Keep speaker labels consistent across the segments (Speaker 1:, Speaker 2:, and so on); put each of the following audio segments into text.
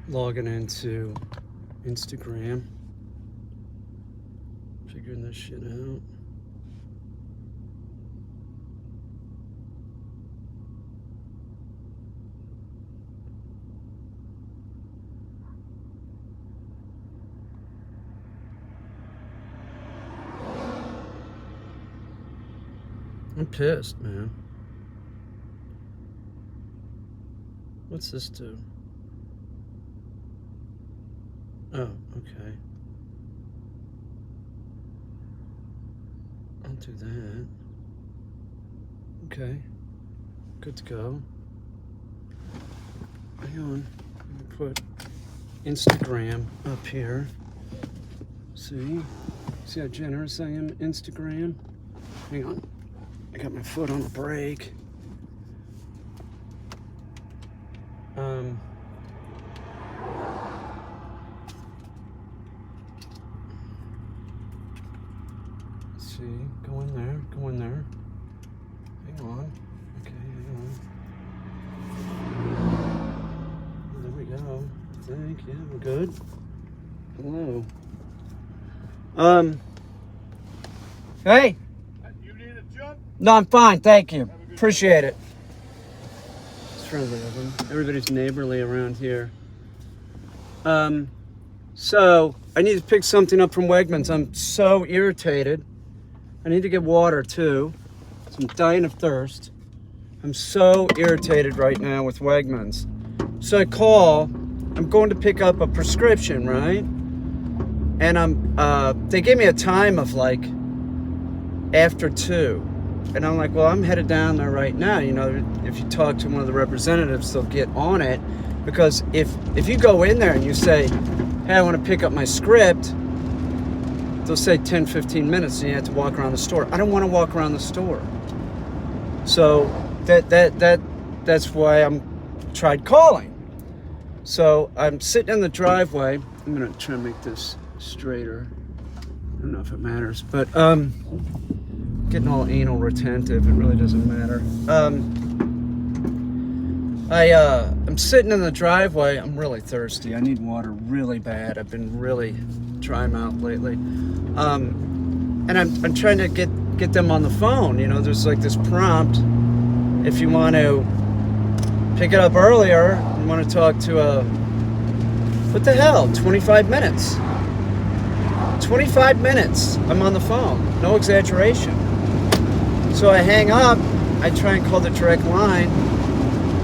Speaker 1: logging into Instagram, figuring this shit out. I'm pissed, man. What's this do? Oh, okay. I'll do that. Okay. Good to go. Hang on. Let me put Instagram up here. See how generous I am, Instagram? Hang on. I got my foot on the brake. Let's see, go in there. Hang on. Okay, hang on. There we go. I think, yeah, we're good. Hello. Hey.
Speaker 2: You need a jump?
Speaker 1: No, I'm fine, thank you. Appreciate it. It's friendly of them. Everybody's neighborly around here. So I need to pick something up from Wegmans. I'm so irritated. I need to get water too. So I'm dying of thirst. I'm so irritated right now with Wegmans. So I call. I'm going to pick up a prescription, right? And they gave me a time of like after 2. And I'm like, well, I'm headed down there right now. You know, if you talk to one of the representatives, they'll get on it. Because if you go in there and you say, hey, I want to pick up my script, they'll say 10, 15 minutes and you have to walk around the store. I don't want to walk around the store. So that's why I'm tried calling. So I'm sitting in the driveway. I'm going to try and make this straighter. I don't know if it matters, but getting all anal retentive, it really doesn't matter. I'm sitting in the driveway. I'm really thirsty. I need water really bad. I've been really dry mouth lately. And I'm trying to get them on the phone. You know, there's like this prompt. If you want to pick it up earlier, you want to talk to what the hell, 25 minutes. 25 minutes I'm on the phone. No exaggeration. So I hang up. I try and call the direct line.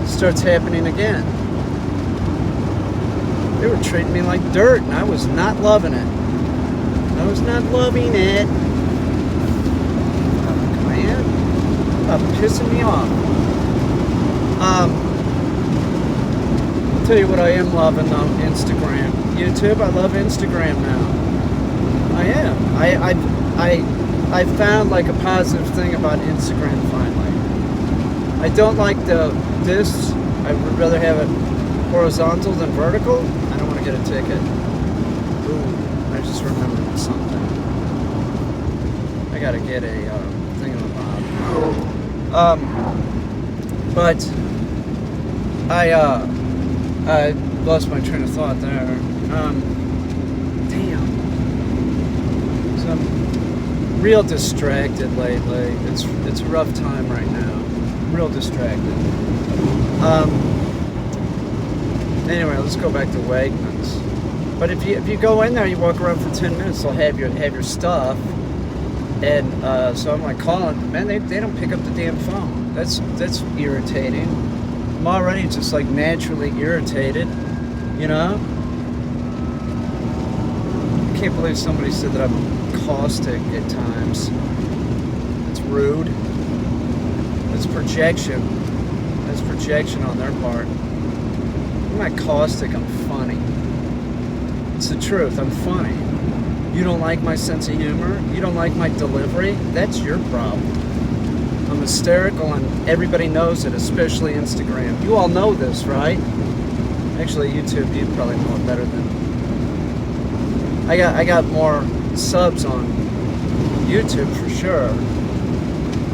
Speaker 1: It starts happening again. They were treating me like dirt, and I was not loving it. I was not loving it. Oh, man. Stop pissing me off. I'll tell you what I am loving, though, Instagram. YouTube, I love Instagram now. I am. I found like a positive thing about Instagram finally. I don't like this. I would rather have it horizontal than vertical. I don't want to get a ticket. Ooh, I just remembered something. I gotta get a thing on the bottom. But I lost my train of thought there. Damn. So I'm real distracted lately. It's a rough time right now. Real distracted. Anyway, let's go back to Wegmans. But if you go in there, you walk around for 10 minutes, they'll have your stuff. And so I'm like calling, man, they don't pick up the damn phone. That's irritating. I'm already just like naturally irritated, you know? I can't believe somebody said that I'm caustic at times. It's rude. It's projection. That's projection on their part. I'm not caustic, I'm funny. It's the truth, I'm funny. You don't like my sense of humor? You don't like my delivery? That's your problem. I'm hysterical and everybody knows it, especially Instagram. You all know this, right? Actually, YouTube, you probably know it better than... I got more subs on YouTube for sure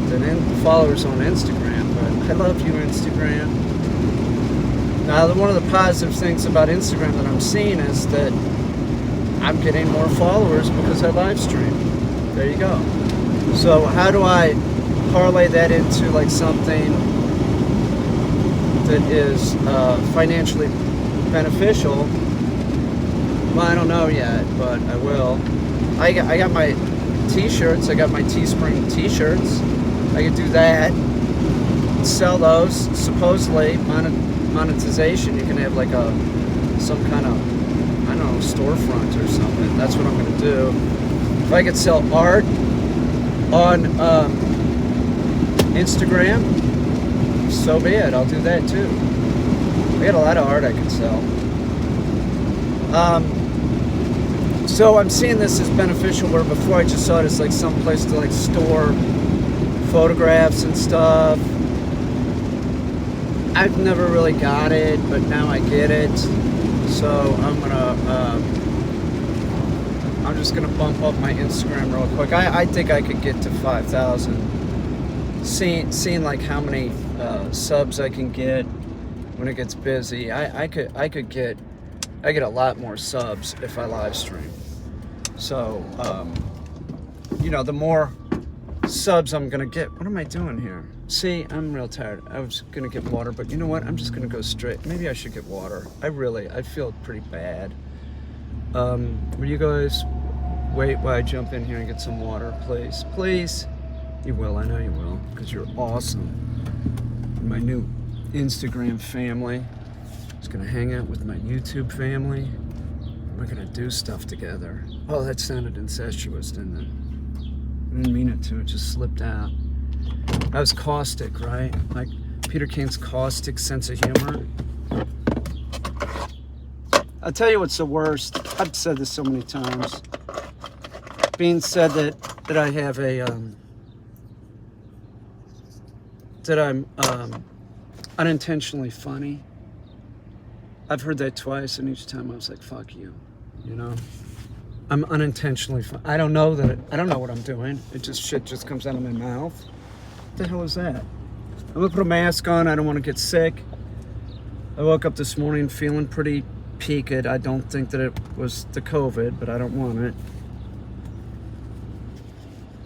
Speaker 1: than followers on Instagram, but I love you, Instagram. Now, one of the positive things about Instagram that I'm seeing is that I'm getting more followers because I live stream. There you go. So how do I parlay that into like something that is financially beneficial? Well, I don't know yet, but I will. I got my t-shirts. I got my Teespring t-shirts. I could do that. Sell those. Supposedly monetization. You can have like some kind of, I don't know, storefront or something. That's what I'm gonna do. If I could sell art on Instagram, so be it. I'll do that too. I got a lot of art I could sell. So I'm seeing this as beneficial, where before I just saw it as like some place to like store photographs and stuff. I've never really got it, but now I get it. So I'm just gonna bump up my Instagram real quick. I think I could get to 5,000. Seeing like how many subs I can get when it gets busy. I get a lot more subs if I live stream. So the more subs I'm gonna get. What am I doing here? See, I'm real tired. I was gonna get water, but you know what? I'm just gonna go straight. Maybe I should get water. I feel pretty bad. Will you guys wait while I jump in here and get some water, please? Please. You will. I know you will, because you're awesome. My new Instagram family. Just gonna hang out with my YouTube family. We're gonna do stuff together. Oh, that sounded incestuous, didn't it? I didn't mean it to. It just slipped out. That was caustic, right? Like Peter King's caustic sense of humor. I'll tell you what's the worst. I've said this so many times. Being said that I have a that I'm unintentionally funny. I've heard that twice, and each time I was like, "Fuck you," you know. I'm unintentionally funny. I don't know what I'm doing. Shit just comes out of my mouth. What the hell is that? I'm gonna put a mask on. I don't want to get sick. I woke up this morning feeling pretty peaked. I don't think that it was the COVID, but I don't want it.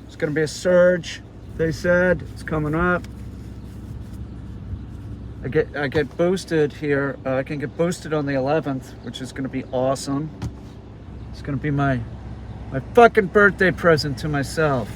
Speaker 1: It's gonna be a surge. They said it's coming up. I get boosted here. I can get boosted on the 11th, which is gonna be awesome. It's gonna be my fucking birthday present to myself.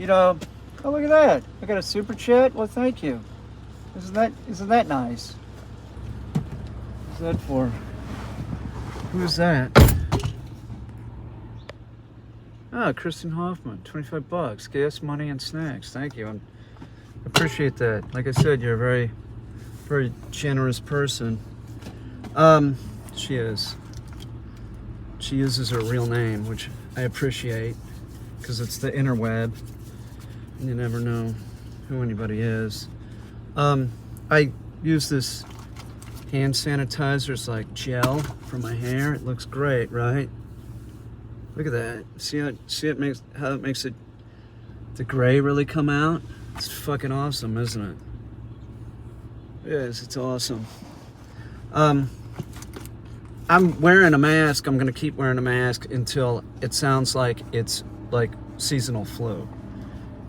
Speaker 1: Oh, look at that. I got a super chat. Well, thank you. Isn't that nice? What's that for? Who is that? Ah, Kristen Hoffman, $25. Gas money and snacks. Thank you. Appreciate that. Like I said, you're a very, very generous person. She is. She uses her real name, which I appreciate, because it's the interweb, and you never know who anybody is. I use this hand sanitizer. It's like gel for my hair. It looks great, right? Look at that. See how it makes it, the gray really come out? It's fucking awesome, isn't it? It is. It's awesome. I'm wearing a mask. I'm gonna keep wearing a mask until it sounds like it's like seasonal flu.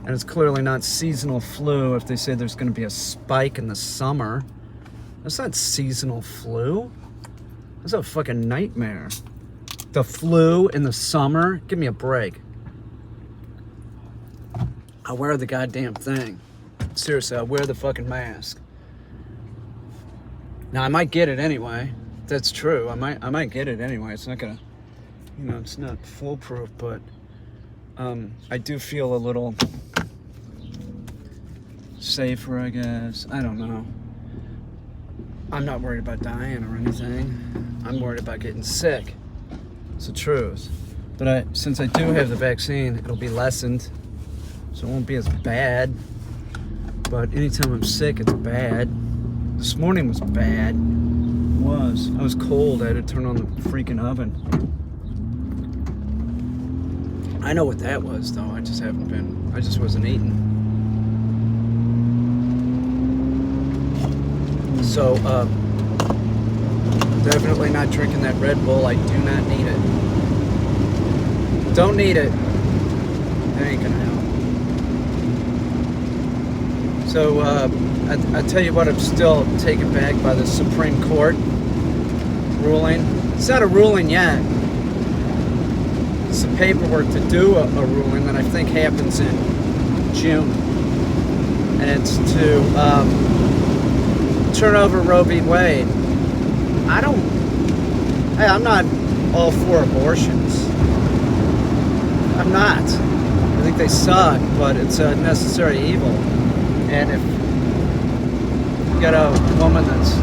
Speaker 1: And it's clearly not seasonal flu if they say there's gonna be a spike in the summer. That's not seasonal flu. That's a fucking nightmare. The flu in the summer? Give me a break. I wear the goddamn thing. Seriously, I wear the fucking mask. Now I might get it anyway. That's true. I might get it anyway. It's not gonna, it's not foolproof, but I do feel a little safer, I guess. I don't know. I'm not worried about dying or anything. I'm worried about getting sick. It's the truth. But since I do have the vaccine, it'll be lessened, so it won't be as bad. But anytime I'm sick, it's bad. This morning was bad. I was cold. I had to turn on the freaking oven. I know what that was, though. I just wasn't eating. So, definitely not drinking that Red Bull. I do not need it. Don't need it. That ain't gonna help. So, I tell you what, I'm still taken back by the Supreme Court ruling. It's not a ruling yet. It's the paperwork to do a ruling that I think happens in June. And it's to turn over Roe v. Wade. I'm not all for abortions. I'm not. I think they suck, but it's a necessary evil. And if you got a woman that's...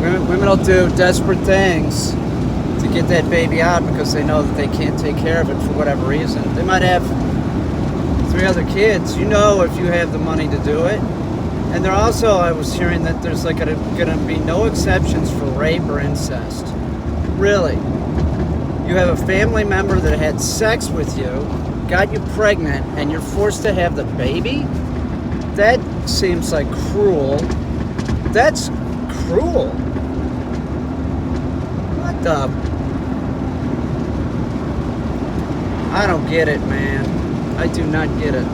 Speaker 1: Women will do desperate things to get that baby out because they know that they can't take care of it for whatever reason. They might have 3 other kids. If you have the money to do it. And they're also, I was hearing that there's like gonna be no exceptions for rape or incest. Really. You have a family member that had sex with you, got you pregnant, and you're forced to have the baby? That seems like cruel. That's cruel. What the? I don't get it, man. I do not get it.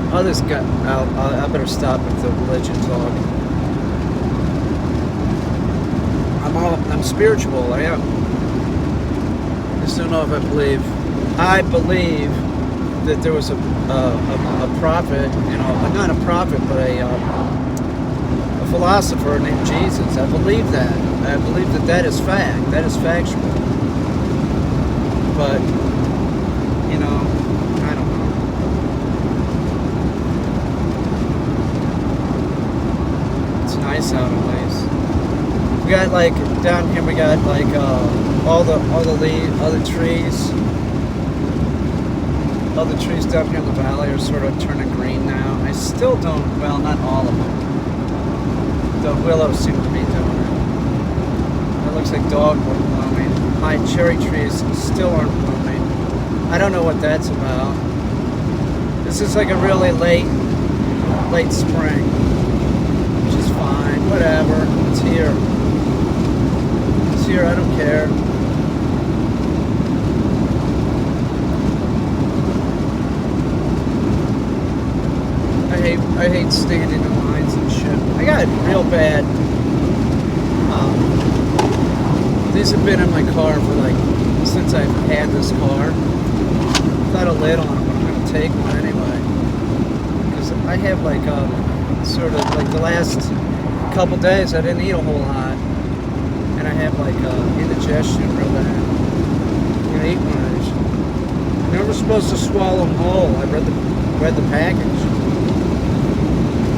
Speaker 1: Oh, this guy. I better stop with the religion talk. I'm spiritual. I am. I just don't know if I believe. I believe that there was a prophet, not a prophet, but a philosopher named Jesus. I believe that. I believe that is fact. That is factual. But, I don't know. It's nice out at least. We got down here. We got all the trees. All the trees down here in the valley are sort of turning green now. I still don't. Well, not all of them. The willows seem to be doing it. It looks like dogwood blooming. My cherry trees still aren't blooming. I don't know what that's about. This is like a really late spring, which is fine. Whatever. It's here. It's here. I don't care. I hate standing in lines and shit. I got real bad. These have been in my car for since I've had this car. Without a lid on them, but I'm gonna take one anyway. Because I have sort of the last couple days I didn't eat a whole lot. And I have indigestion real bad. eat one of these. You're never supposed to swallow them whole. I read the package.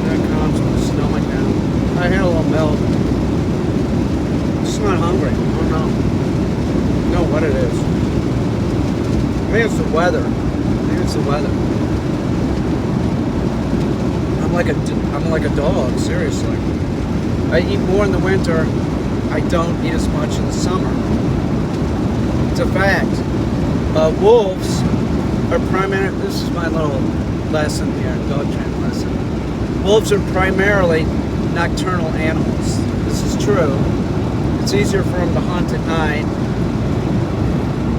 Speaker 1: There it comes with the stomach now. I had a little milk. Just not hungry. I don't know. I don't know what it is. I think it's the weather. I'm like a dog, seriously. I eat more in the winter. I don't eat as much in the summer. It's a fact. Wolves are primarily, this is my little lesson here, dog training lesson. Wolves are primarily nocturnal animals. This is true. It's easier for them to hunt at night.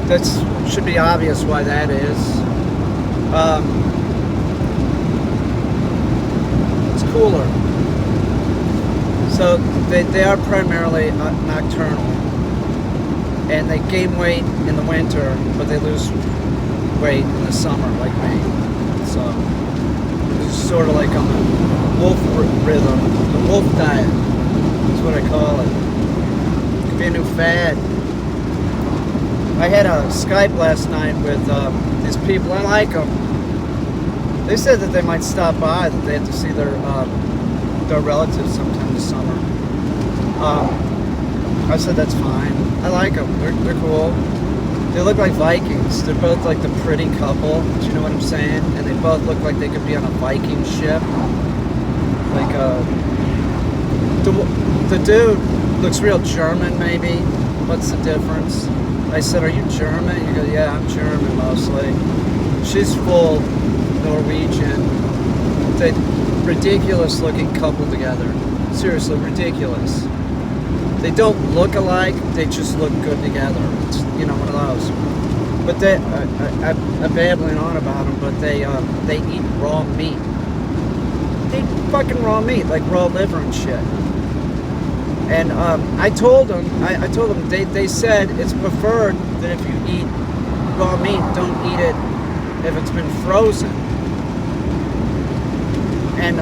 Speaker 1: That should be obvious why that is. It's cooler. So they are primarily nocturnal. And they gain weight in the winter, but they lose weight in the summer, like me. So it's sort of like on the wolf rhythm, the wolf diet. That's what I call it. It could be a new fad. I had a Skype last night with these people. I like them. They said that they might stop by, that they have to see their relatives sometime this summer. I said that's fine. I like them. They're cool. They look like Vikings. They're both like the pretty couple. Do you know what I'm saying? And they both look like they could be on a Viking ship. Like the dude looks real German, maybe. What's the difference? I said, "Are you German?" You go, "Yeah, I'm German mostly." She's full Norwegian. They ridiculous looking couple together. Seriously, ridiculous. They don't look alike, they just look good together. It's, you know, one of those. But I'm babbling on about them, but they eat raw meat. They eat fucking raw meat, like raw liver and shit. And I told them, they said it's preferred that if you eat raw meat, don't eat it if it's been frozen. And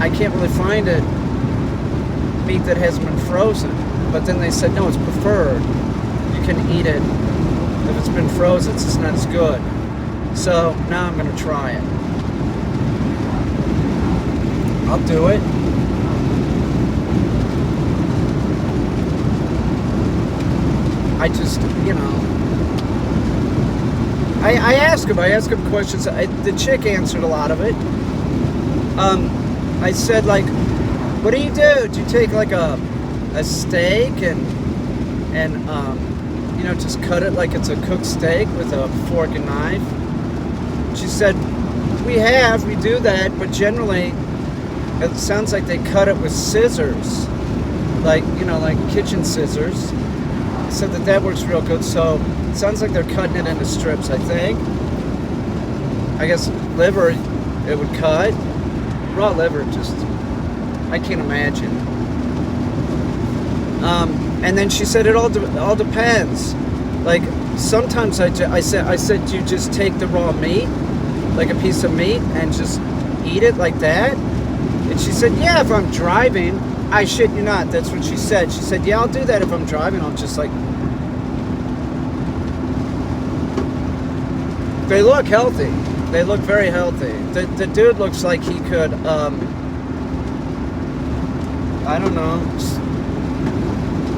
Speaker 1: I can't really find it. Meat that hasn't been frozen, but then they said no, it's preferred. You can eat it if it's been frozen. It's just not as good. So now I'm gonna try it. I'll do it. I just, you know, I ask him questions. The chick answered a lot of it. I said, like, what do? Do you take like a steak and you know, just cut it like it's a cooked steak with a fork and knife? She said, we do that, but generally it sounds like they cut it with scissors, like, you know, like kitchen scissors. Said that works real good. So it sounds like they're cutting it into strips, I think. I guess liver it would cut. Raw liver, just, I can't imagine. And then she said it all depends. Like sometimes I said do you just take the raw meat, like a piece of meat, and just eat it like that? And she said, yeah, if I'm driving. I shit you not, that's what she said. She said, yeah, I'll do that if I'm driving. I'll just like, they look healthy. They look very healthy. The dude looks like he could, I don't know,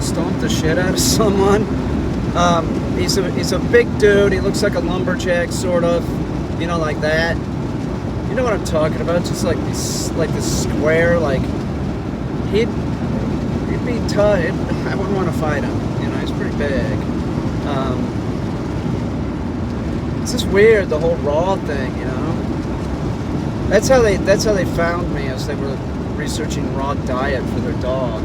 Speaker 1: stomp the shit out of someone. He's a big dude. He looks like a lumberjack, sort of, you know, like that. You know what I'm talking about? Just like this square, like, he'd be tough. I wouldn't want to fight him. You know, he's pretty big. It's just weird, the whole raw thing, you know. That's how they found me, as they were researching raw diet for their dog.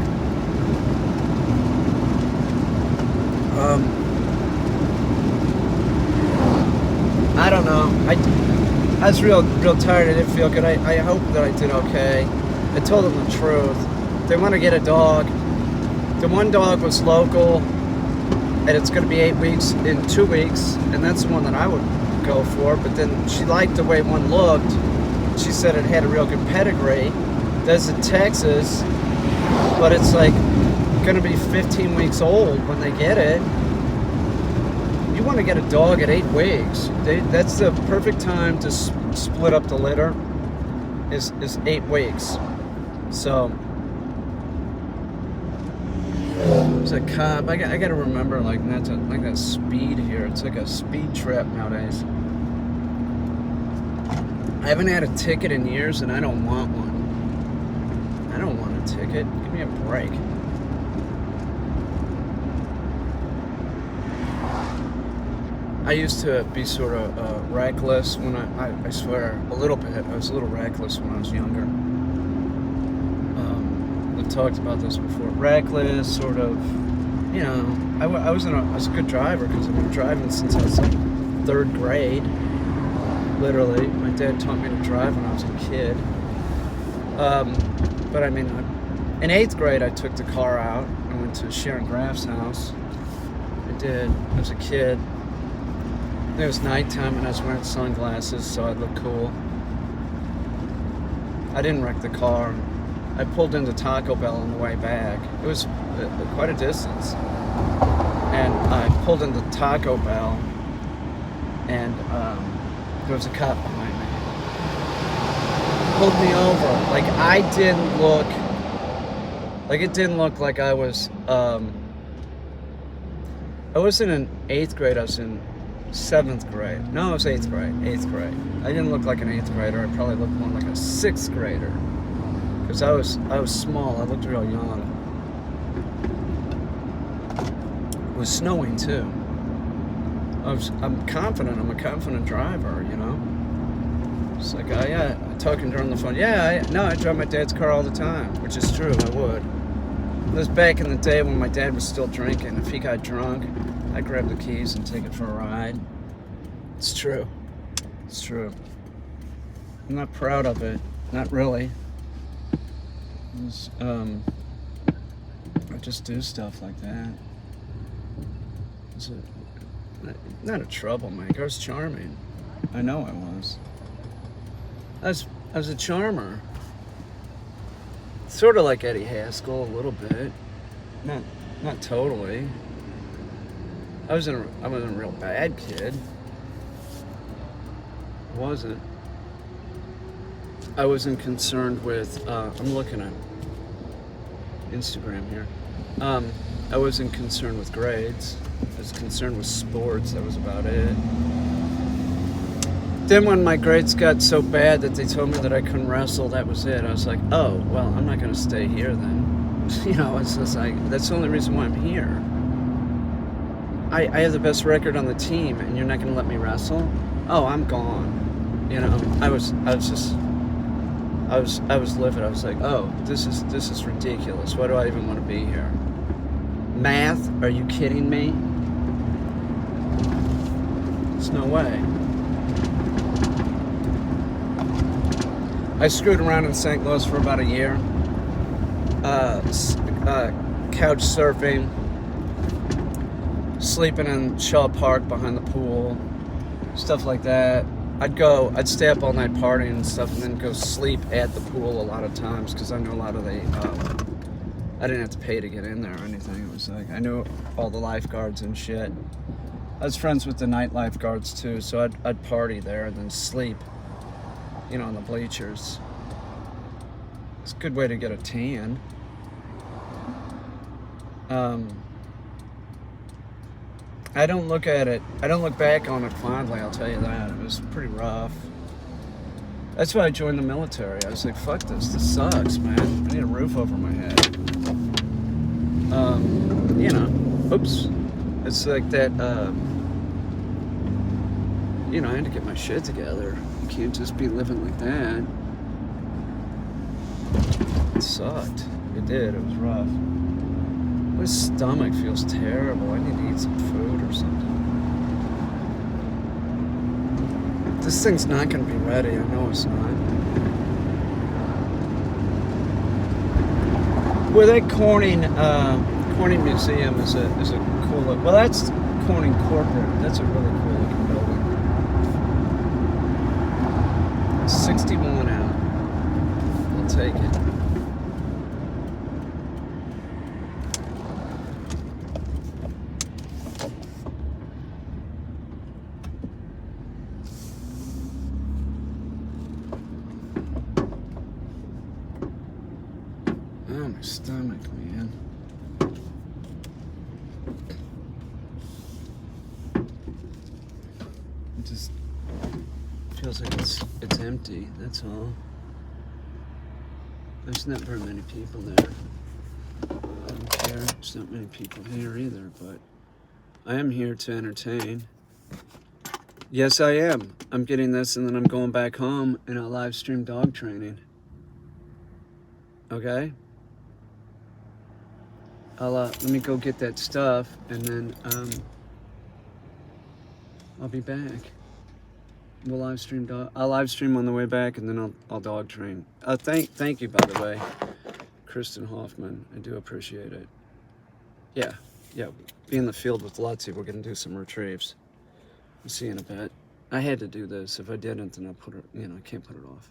Speaker 1: I don't know. I was real tired. I didn't feel good. I hope that I did okay. I told them the truth. They want to get a dog. The one dog was local, and it's going to be 8 weeks in 2 weeks, and that's the one that I would go for. But then she liked the way one looked. She said it had a real good pedigree. That's in Texas, but it's like going to be 15 weeks old when they get it. you want to get a dog at 8 weeks. That's the perfect time to split up the litter. Is 8 weeks. So there's a cop. I got to remember like not to like that speed here. It's like a speed trap nowadays. I haven't had a ticket in years, and I don't want one. I don't want a ticket. Give me a break. I used to be sort of reckless when I swear, a little bit. I was a little reckless when I was younger. I've talked about this before. Reckless, sort of, you know, I was a good driver because I've been driving since I was like 3rd grade. Literally, my dad taught me to drive when I was a kid. But I mean, in 8th grade, I took the car out. I went to Sharon Graff's house. I did. I was a kid. It was nighttime and I was wearing sunglasses, so I'd look cool. I didn't wreck the car. I pulled into Taco Bell on the way back. It was quite a distance. And I pulled into Taco Bell, and there was a cop behind me. Pulled me over. Like, it didn't look like I was, I wasn't in 8th grade, I was in 7th grade. No, it was 8th grade. 8th grade. I didn't look like an 8th grader. I probably looked more like a 6th grader. Because I was small. I looked real young. It was snowing too. I'm confident. I'm a confident driver, you know. It's like, oh yeah, talking during the phone. Yeah, I drive my dad's car all the time, which is true. I would. It was back in the day when my dad was still drinking. If he got drunk, I'd grab the keys and take it for a ride. It's true. It's true. I'm not proud of it. Not really. I just do stuff like that. Not a troublemaker. I was charming. I know I was. I was a charmer. Sort of like Eddie Haskell, a little bit. Not totally. I wasn't a real bad kid. I wasn't. I wasn't concerned with, I'm looking at Instagram here. I wasn't concerned with grades. I was concerned with sports. That was about it. Then when my grades got so bad that they told me that I couldn't wrestle, that was it. I was like, oh, well, I'm not going to stay here then. You know, it's just like, that's the only reason why I'm here. I have the best record on the team, and you're not going to let me wrestle? Oh, I'm gone. You know, I was livid. I was like, oh, this is ridiculous. Why do I even want to be here? Math? Are you kidding me? There's no way. I screwed around in St. Louis for about a year. Couch surfing, sleeping in Shaw Park behind the pool, stuff like that. I'd stay up all night partying and stuff, and then go sleep at the pool a lot of times because I knew a lot of I didn't have to pay to get in there or anything. It was like I knew all the lifeguards and shit. I was friends with the night lifeguards too, so I'd party there and then sleep, you know, on the bleachers. It's a good way to get a tan. I don't look back on it fondly, I'll tell you that. It was pretty rough. That's why I joined the military. I was like, fuck this sucks, man. I need a roof over my head. You know, oops. It's like that, you know, I had to get my shit together. You can't just be living like that. It sucked. It did, it was rough. My stomach feels terrible. I need to eat some food or something. This thing's not going to be ready. I know it's not. Well, that Corning Museum is a cool look. Well, that's Corning Corporate. That's a really cool looking building. It's 61 out. I'll take it. feels like it's empty. That's all. There's not very many people there. I don't care. There's not many people here either, but I am here to entertain. Yes, I am. I'm getting this and then I'm going back home and I'll live stream dog training. Okay? Let me go get that stuff and then I'll be back. We'll live stream I'll live stream on the way back and then I'll dog train. Thank you, by the way, Kristen Hoffman. I do appreciate it. Yeah. Be in the field with Lutzy. We're gonna do some retrieves. We'll see you in a bit. I had to do this. If I didn't, then I can't put it off.